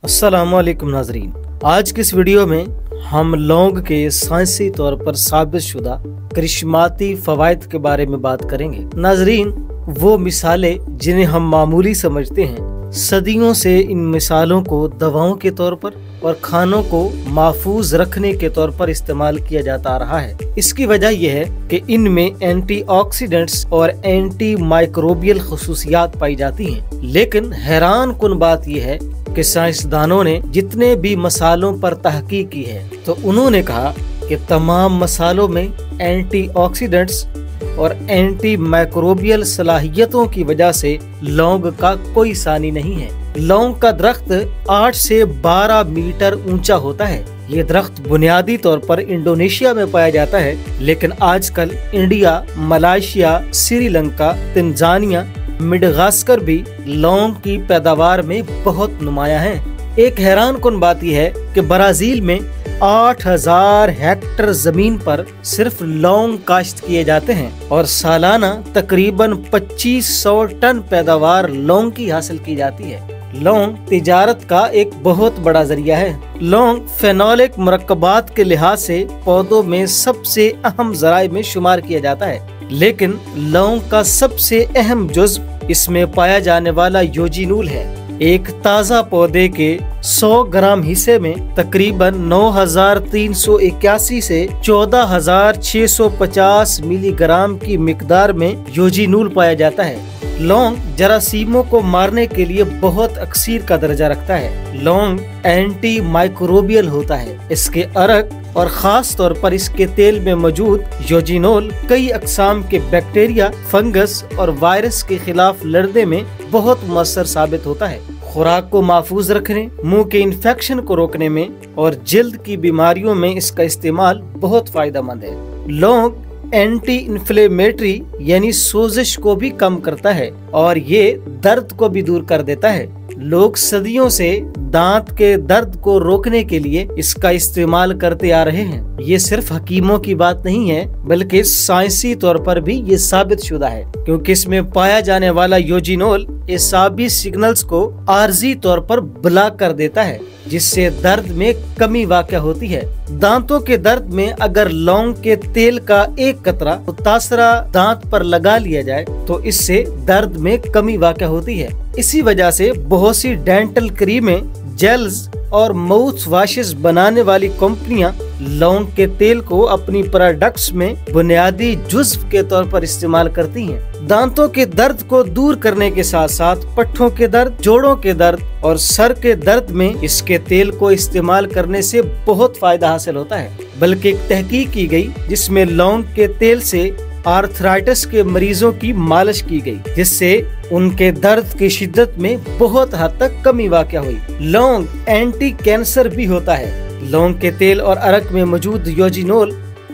अस्सलामुअलैकुम नाजरीन, आज की इस वीडियो में हम लौंग के साइंसी तौर पर साबित शुदा करिश्माती फवायद के बारे में बात करेंगे। नाजरीन, वो मिसालें जिन्हें हम मामूली समझते हैं, सदियों से इन मिसालों को दवाओं के तौर पर और खानों को महफूज रखने के तौर पर इस्तेमाल किया जाता आ रहा है। इसकी वजह यह है कि इनमें एंटीऑक्सीडेंट्स और एंटी माइक्रोबियल खसूसियात पाई जाती हैं। लेकिन हैरान कुन बात यह है कि साइंसदानों ने जितने भी मसालों पर तहकीक की है तो उन्होंने कहा कि तमाम मसालों में एंटीऑक्सीडेंट्स और एंटी माइक्रोबियल सलाहियतों की वजह से लौंग का कोई सानी नहीं है। लौंग का दरख्त 8 से 12 मीटर ऊंचा होता है। ये दरख्त बुनियादी तौर पर इंडोनेशिया में पाया जाता है, लेकिन आजकल India, Malaysia, Sri Lanka, Tanzania, Madagascar भी लौंग की पैदावार में बहुत नुमाया है। एक हैरान कुन बात यह है कि ब्राजील में 8000 हेक्टेयर जमीन पर सिर्फ लौंग काश्त किए जाते हैं और सालाना तकरीबन 2500 टन पैदावार लौंग की हासिल की जाती है। लौंग तिजारत का एक बहुत बड़ा जरिया है। लौंग फेनोलिक मुरक्कबात के लिहाज से पौधों में सबसे अहम जराए में शुमार किया जाता है, लेकिन लौंग का सबसे अहम जुज़्व इसमें पाया जाने वाला यूजिनोल है। एक ताज़ा पौधे के 100 ग्राम हिस्से में तकरीबन 9381 से 14650 मिलीग्राम की मिकदार में यूजिनोल पाया जाता है। लौंग जरासीमों को मारने के लिए बहुत अक्सीर का दर्जा रखता है। लौंग एंटी माइक्रोबियल होता है। इसके अरक और खास तौर पर इसके तेल में मौजूद यूजिनोल कई अक़साम के बैक्टीरिया, फंगस और वायरस के खिलाफ लड़ने में बहुत मुअस्सर साबित होता है। खुराक को महफूज रखने, मुंह के इन्फेक्शन को रोकने में और जल्द की बीमारियों में इसका इस्तेमाल बहुत फायदेमंद है। लौंग एंटी इन्फ्लेमेटरी यानी सोजिश को भी कम करता है और ये दर्द को भी दूर कर देता है। लोग सदियों से दांत के दर्द को रोकने के लिए इसका इस्तेमाल करते आ रहे हैं। ये सिर्फ हकीमों की बात नहीं है, बल्कि साइंसी तौर पर भी ये साबित शुदा है, क्योंकि इसमें पाया जाने वाला यूजिनोल एसाबी सिग्नल्स को आर्जी तौर पर ब्लॉक कर देता है, जिससे दर्द में कमी वाक़या होती है। दांतों के दर्द में अगर लौंग के तेल का एक कतरा मुतासरा दांत पर लगा लिया जाए तो इससे दर्द में कमी वाक़या होती है। इसी वजह से बहुत सी डेंटल क्रीमें, जेल्स और माउथ वॉशेस बनाने वाली कंपनियां लौंग के तेल को अपनी प्रोडक्ट्स में बुनियादी जुज़्व के तौर पर इस्तेमाल करती हैं। दांतों के दर्द को दूर करने के साथ साथ पट्ठों के दर्द, जोड़ों के दर्द और सर के दर्द में इसके तेल को इस्तेमाल करने से बहुत फायदा हासिल होता है। बल्कि एक तहकीक की गई जिसमें लौंग के तेल से आर्थराइटिस के मरीजों की मालिश की गई, जिससे उनके दर्द की शिद्दत में बहुत हद तक कमी वाक़या हुई। लौंग एंटी कैंसर भी होता है। लौंग के तेल और अरक में मौजूद यूजिनोल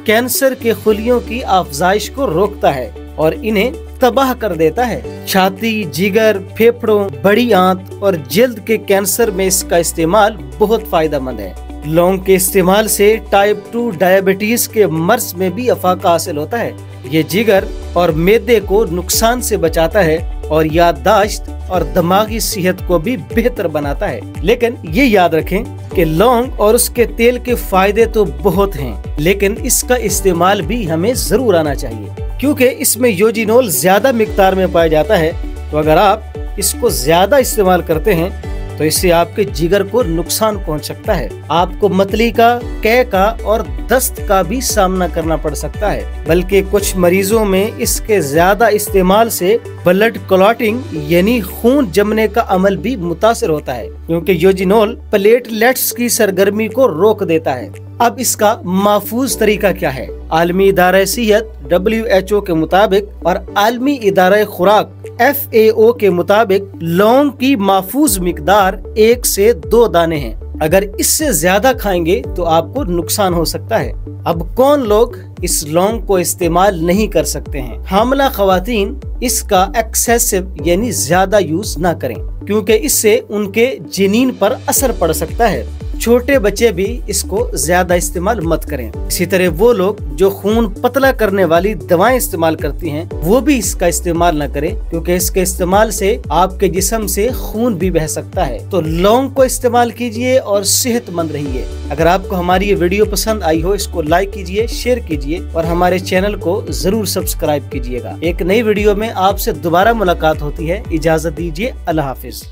कैंसर के खुलियों की अफजाइश को रोकता है और इन्हें तबाह कर देता है। छाती, जिगर, फेफड़ों, बड़ी आंत और जल्द के कैंसर में इसका इस्तेमाल बहुत फायदेमंद है। लौंग के इस्तेमाल से टाइप 2 डायबिटीज के मर्ज में भी अफाका हासिल होता है। ये जिगर और मैदे को नुकसान से बचाता है और याददाश्त और दिमागी सेहत को भी बेहतर बनाता है। लेकिन ये याद रखें कि लौंग और उसके तेल के फायदे तो बहुत हैं, लेकिन इसका इस्तेमाल भी हमें जरूर आना चाहिए, क्योंकि इसमें यूजिनोल ज्यादा मिकदार में पाया जाता है। तो अगर आप इसको ज्यादा इस्तेमाल करते हैं तो इससे आपके जिगर को नुकसान पहुंच सकता है। आपको मतली का, कै का और दस्त का भी सामना करना पड़ सकता है। बल्कि कुछ मरीजों में इसके ज्यादा इस्तेमाल से ब्लड क्लॉटिंग यानी खून जमने का अमल भी मुतासर होता है, क्योंकि यूजिनोल प्लेटलेट्स की सरगर्मी को रोक देता है। अब इसका महफूज तरीका क्या है? आलमी इदारा सेहत WHO के मुताबिक और आलमी इदारा खुराक FAO के मुताबिक लौंग की महफूज मिकदार 1 से 2 दाने हैं। अगर इससे ज्यादा खाएंगे तो आपको नुकसान हो सकता है। अब कौन लोग इस लौंग को इस्तेमाल नहीं कर सकते हैं? हामला खवातीन इसका एक्सेसिव यानी ज्यादा यूज ना करें, क्योंकि इससे उनके जनीन पर असर पड़ सकता है। छोटे बच्चे भी इसको ज्यादा इस्तेमाल मत करें। इसी तरह वो लोग जो खून पतला करने वाली दवाएं इस्तेमाल करती हैं वो भी इसका इस्तेमाल न करें, क्योंकि इसके इस्तेमाल से आपके जिस्म से खून भी बह सकता है। तो लौंग को इस्तेमाल कीजिए और सेहतमंद रहिए। अगर आपको हमारी ये वीडियो पसंद आई हो, इसको लाइक कीजिए, शेयर कीजिए और हमारे चैनल को जरूर सब्सक्राइब कीजिएगा। एक नई वीडियो में आपसे दोबारा मुलाकात होती है। इजाजत दीजिए, अल्लाह हाफिज।